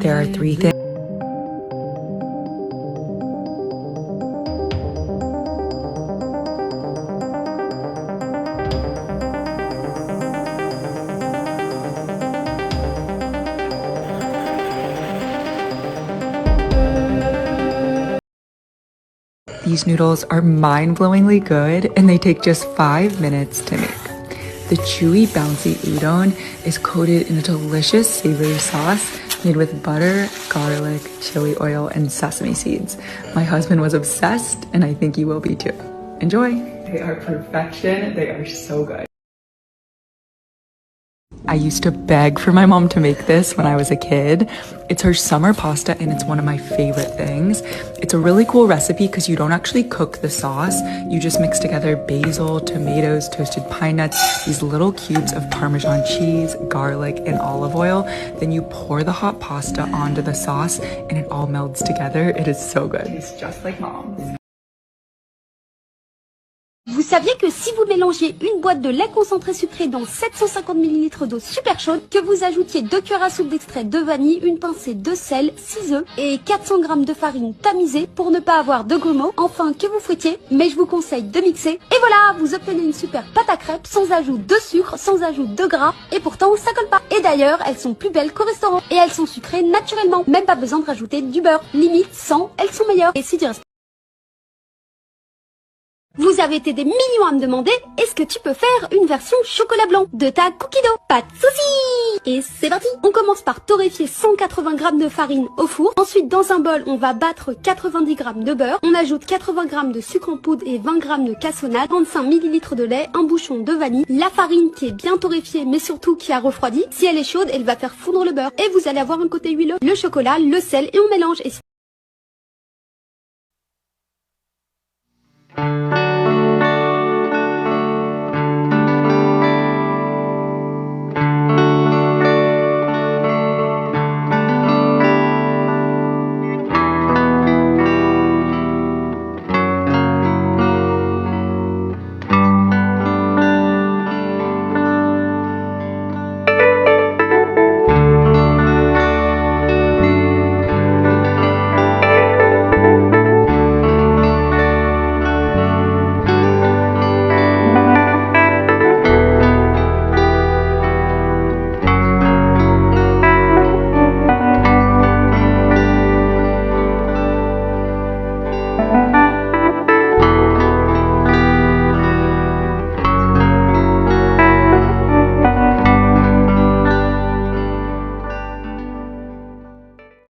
There are three things. These noodles are mind-blowingly good and they take just 5 minutes to make. The chewy, bouncy udon is coated in a delicious savory sauce made with butter, garlic, chili oil, and sesame seeds. My husband was obsessed and I think you will be too. Enjoy! They are perfection. They are so good. I used to beg for my mom to make this when I was a kid. It's her summer pasta and it's one of my favorite things. It's a really cool recipe because you don't actually cook the sauce. You just mix together basil, tomatoes, toasted pine nuts, these little cubes of Parmesan cheese, garlic, and olive oil. Then you pour the hot pasta onto the sauce and it all melds together. It is so good. It tastes just like mom's. Vous saviez que si vous mélangiez une boîte de lait concentré sucré dans 750 ml d'eau super chaude, que vous ajoutiez 2 cuillères à soupe d'extrait de vanille, une pincée de sel, 6 œufs et 400 g de farine tamisée pour ne pas avoir de grumeaux, enfin que vous fouettiez, mais je vous conseille de mixer. Et voilà, vous obtenez une super pâte à crêpes sans ajout de sucre, sans ajout de gras et pourtant ça colle pas. Et d'ailleurs, elles sont plus belles qu'au restaurant et elles sont sucrées naturellement, même pas besoin de rajouter du beurre. Limite, sans, elles sont meilleures. Et si tu restes... Vous avez été des millions à me demander, est-ce que tu peux faire une version chocolat blanc de ta cookie dough? Pas de soucis! Et c'est parti! On commence par torréfier 180 g de farine au four. Ensuite, dans un bol, on va battre 90 g de beurre. On ajoute 80 g de sucre en poudre et 20 g de cassonade, 35 ml de lait, un bouchon de vanille, la farine qui est bien torréfiée mais surtout qui a refroidi. Si elle est chaude, elle va faire fondre le beurre et vous allez avoir un côté huileux, le chocolat, le sel et on mélange. Et